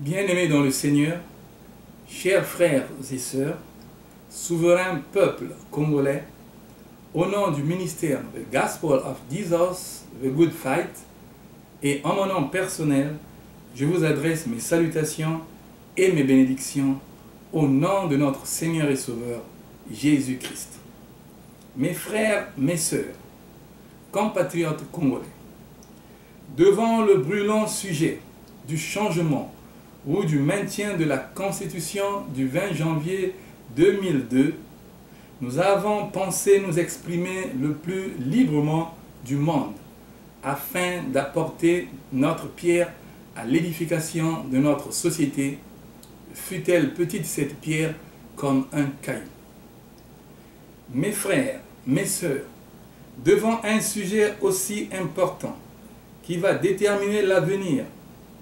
Bien-aimés dans le Seigneur, chers frères et sœurs, souverain peuple congolais, au nom du ministère The Gospel of Jesus, The Good Fight, et en mon nom personnel, je vous adresse mes salutations et mes bénédictions au nom de notre Seigneur et Sauveur, Jésus-Christ. Mes frères, mes sœurs, compatriotes congolais, devant le brûlant sujet du changement ou du maintien de la Constitution du 20 janvier 2002, nous avons pensé nous exprimer le plus librement du monde afin d'apporter notre pierre à l'édification de notre société, fût-elle petite cette pierre comme un caillou. Mes frères, mes sœurs, devant un sujet aussi important qui va déterminer l'avenir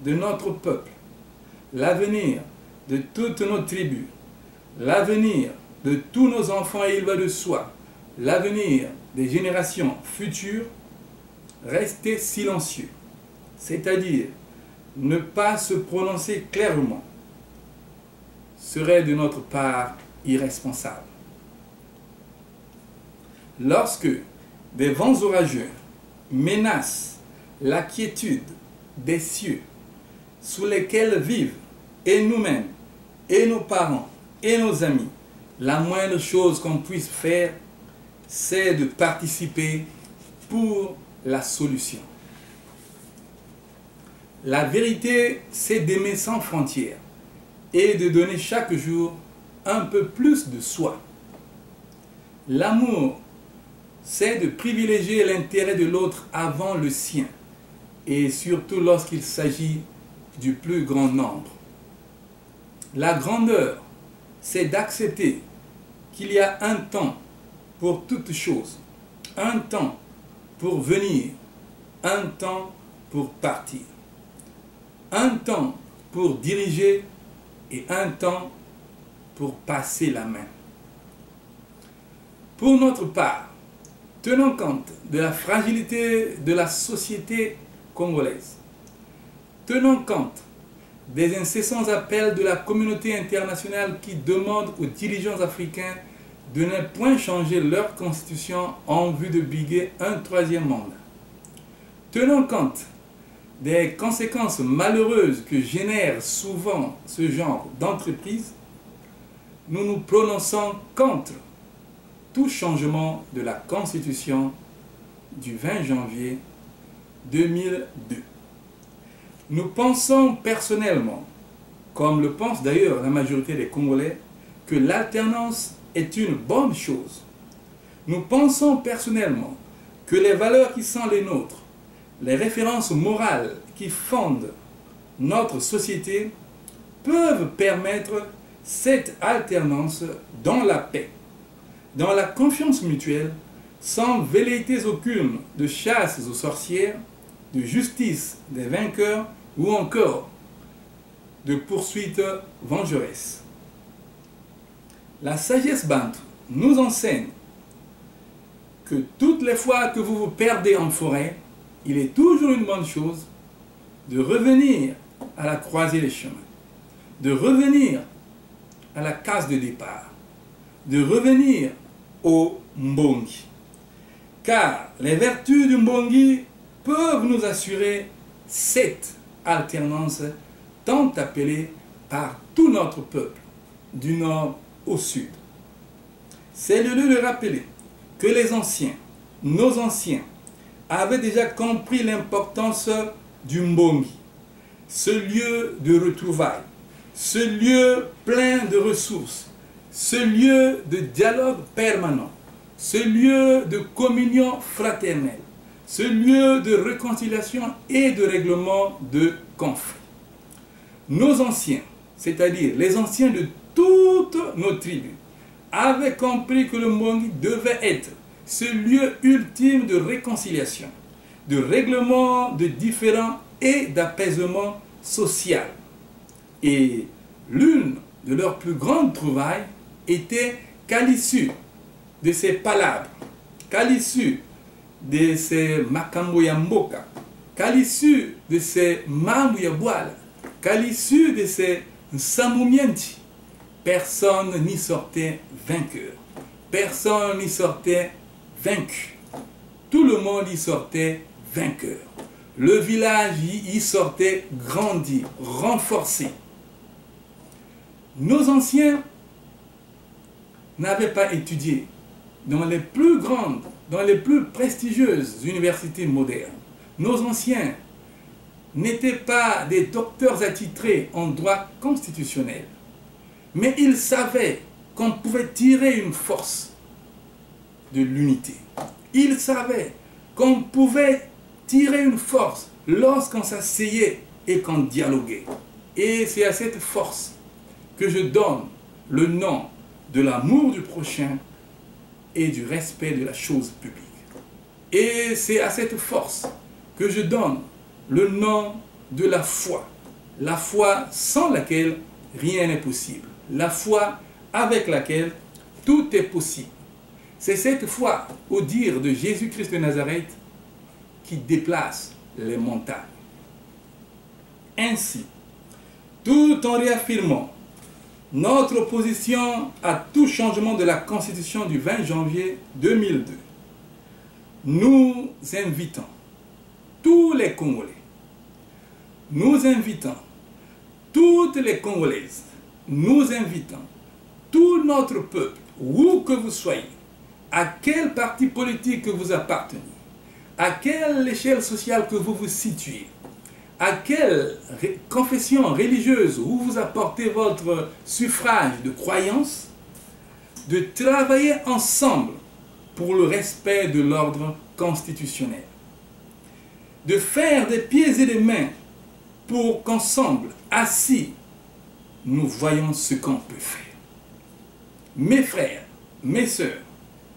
de notre peuple, l'avenir de toutes nos tribus, l'avenir de tous nos enfants, et il va de soi, l'avenir des générations futures, rester silencieux, c'est-à-dire ne pas se prononcer clairement, serait de notre part irresponsable. Lorsque des vents orageux menacent la quiétude des cieux sous lesquels vivent, et nous-mêmes, et nos parents, et nos amis, la moindre chose qu'on puisse faire, c'est de participer pour la solution. La vérité, c'est d'aimer sans frontières et de donner chaque jour un peu plus de soi. L'amour, c'est de privilégier l'intérêt de l'autre avant le sien, et surtout lorsqu'il s'agit du plus grand nombre. La grandeur, c'est d'accepter qu'il y a un temps pour toutes choses, un temps pour venir, un temps pour partir, un temps pour diriger et un temps pour passer la main. Pour notre part, tenons compte de la fragilité de la société congolaise. Tenons compte des incessants appels de la communauté internationale qui demandent aux dirigeants africains de ne point changer leur constitution en vue de briguer un troisième mandat. Tenons compte des conséquences malheureuses que génère souvent ce genre d'entreprise. Nous nous prononçons contre tout changement de la constitution du 20 janvier 2002. Nous pensons personnellement, comme le pense d'ailleurs la majorité des Congolais, que l'alternance est une bonne chose. Nous pensons personnellement que les valeurs qui sont les nôtres, les références morales qui fondent notre société, peuvent permettre cette alternance dans la paix, dans la confiance mutuelle, sans velléités aucune de chasse aux sorcières, de justice des vainqueurs ou encore de poursuites vengeresses. La sagesse bantou nous enseigne que toutes les fois que vous vous perdez en forêt, il est toujours une bonne chose de revenir à la croisée des chemins, de revenir à la case de départ, de revenir au mbongi. Car les vertus du mbongi peuvent nous assurer cette alternance tant appelée par tout notre peuple, du nord au sud. C'est le lieu de rappeler que les anciens, nos anciens, avaient déjà compris l'importance du mbongi, ce lieu de retrouvailles, ce lieu plein de ressources, ce lieu de dialogue permanent, ce lieu de communion fraternelle, ce lieu de réconciliation et de règlement de conflits. Nos anciens, c'est-à-dire les anciens de toutes nos tribus, avaient compris que le mbongi devait être ce lieu ultime de réconciliation, de règlement de différends et d'apaisement social. Et l'une de leurs plus grandes trouvailles était qu'à l'issue de ces palabres, qu'à l'issue de ces makambo ya mboka, qu'à l'issue de ces mambo ya bwala, qu'à l'issue de ces Samoumienti, personne n'y sortait vainqueur. Personne n'y sortait vaincu. Tout le monde y sortait vainqueur. Le village y sortait grandi, renforcé. Nos anciens n'avaient pas étudié dans les plus grandes, dans les plus prestigieuses universités modernes. Nos anciens n'étaient pas des docteurs attitrés en droit constitutionnel, mais ils savaient qu'on pouvait tirer une force de l'unité. Ils savaient qu'on pouvait tirer une force lorsqu'on s'asseyait et qu'on dialoguait. Et c'est à cette force que je donne le nom de l'amour du prochain et du respect de la chose publique. Et c'est à cette force que je donne le nom de la foi sans laquelle rien n'est possible, la foi avec laquelle tout est possible. C'est cette foi, au dire de Jésus-Christ de Nazareth, qui déplace les montagnes. Ainsi, tout en réaffirmant notre opposition à tout changement de la Constitution du 20 janvier 2002, nous invitons tous les Congolais, nous invitons toutes les Congolaises, nous invitons tout notre peuple, où que vous soyez, à quel parti politique que vous appartenez, à quelle échelle sociale que vous vous situez, à quelle confession religieuse où vous apportez votre suffrage de croyance, de travailler ensemble pour le respect de l'ordre constitutionnel, de faire des pieds et des mains pour qu'ensemble, assis, nous voyons ce qu'on peut faire. Mes frères, mes sœurs,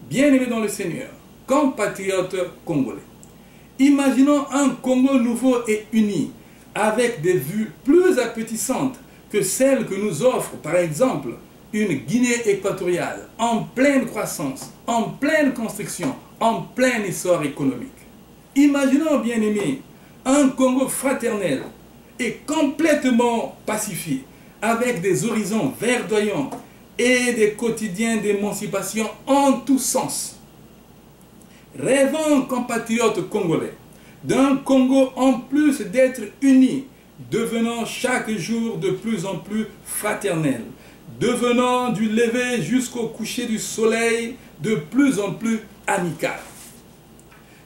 bien-aimés dans le Seigneur, compatriotes congolais, imaginons un Congo nouveau et uni, avec des vues plus appétissantes que celles que nous offre, par exemple, une Guinée équatoriale en pleine croissance, en pleine construction, en plein essor économique. Imaginons, bien-aimés, un Congo fraternel et complètement pacifié, avec des horizons verdoyants et des quotidiens d'émancipation en tous sens. Rêvons, compatriotes congolais, d'un Congo en plus d'être uni, devenant chaque jour de plus en plus fraternel, devenant du lever jusqu'au coucher du soleil de plus en plus amical.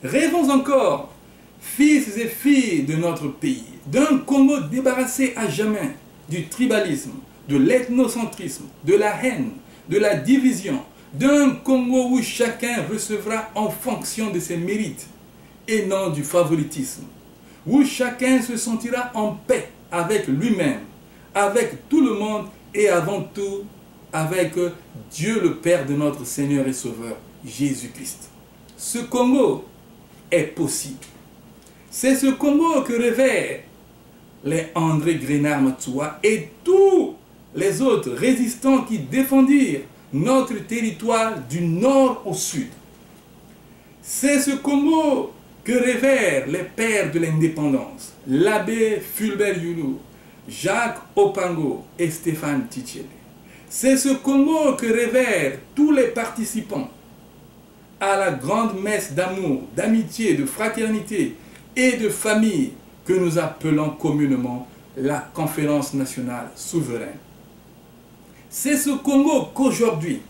Rêvons encore, fils et filles de notre pays, d'un Congo débarrassé à jamais du tribalisme, de l'ethnocentrisme, de la haine, de la division, d'un Congo où chacun recevra en fonction de ses mérites et non du favoritisme, où chacun se sentira en paix avec lui-même, avec tout le monde et avant tout avec Dieu le Père de notre Seigneur et Sauveur, Jésus-Christ. Ce Congo est possible. C'est ce Congo que rêvaient les André Grenard Matsoua et tous les autres résistants qui défendirent notre territoire du nord au sud. C'est ce Congo que rêvèrent les pères de l'indépendance, l'abbé Fulbert Youlou, Jacques Opango et Stéphane Tchitchélé. C'est ce Congo que rêvèrent tous les participants à la grande messe d'amour, d'amitié, de fraternité et de famille que nous appelons communément la Conférence nationale souveraine. C'est ce Congo qu'aujourd'hui,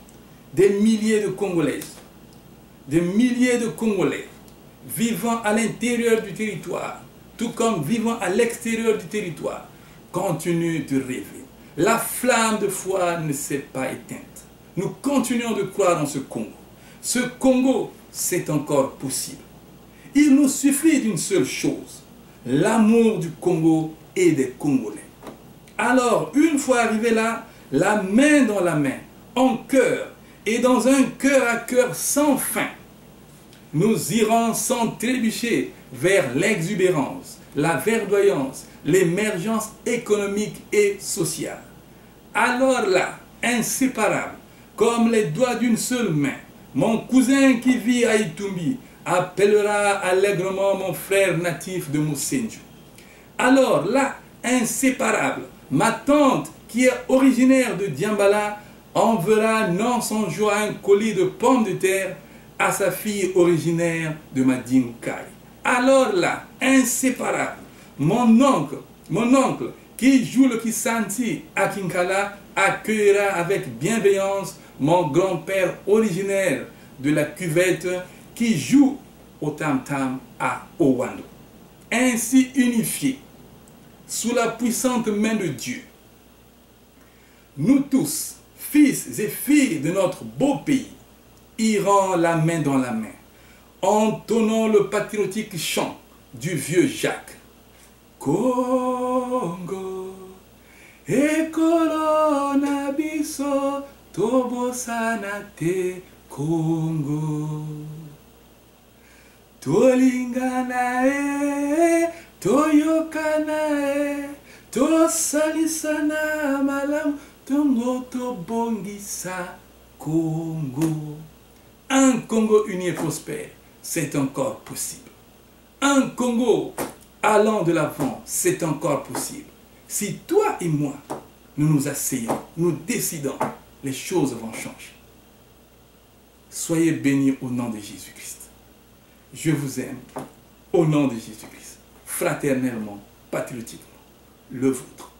des milliers de Congolaises, des milliers de Congolais vivant à l'intérieur du territoire, tout comme vivant à l'extérieur du territoire, continuent de rêver. La flamme de foi ne s'est pas éteinte. Nous continuons de croire en ce Congo. Ce Congo, c'est encore possible. Il nous suffit d'une seule chose, l'amour du Congo et des Congolais. Alors, une fois arrivé là, la main dans la main, en cœur et dans un cœur à cœur sans fin, nous irons sans trébucher vers l'exubérance, la verdoyance, l'émergence économique et sociale. Alors là, inséparables, comme les doigts d'une seule main, mon cousin qui vit à Itumbi appellera allègrement mon frère natif de Moussendiou. Alors là, inséparable. Ma tante, qui est originaire de Diambala, enverra non sans joie un colis de pommes de terre à sa fille originaire de Madinkai. Alors là, inséparable, mon oncle, qui joue le Kisanti à Kinkala, accueillera avec bienveillance mon grand-père originaire de la cuvette qui joue au tam-tam à Owando. Ainsi unifiés, sous la puissante main de Dieu, nous tous, fils et filles de notre beau pays, irons la main dans la main, entonnant le patriotique chant du vieux Jacques. Congo, ekolo na biso, tobosana te Congo. Tolingana toyokana tosalisana malamu, tongo tobongisa Congo. Un Congo uni et prospère, c'est encore possible. Un Congo allant de l'avant, c'est encore possible. Si toi et moi, nous nous asseyons, nous décidons, les choses vont changer. Soyez bénis au nom de Jésus-Christ. Je vous aime au nom de Jésus-Christ, fraternellement, patriotiquement, le vôtre.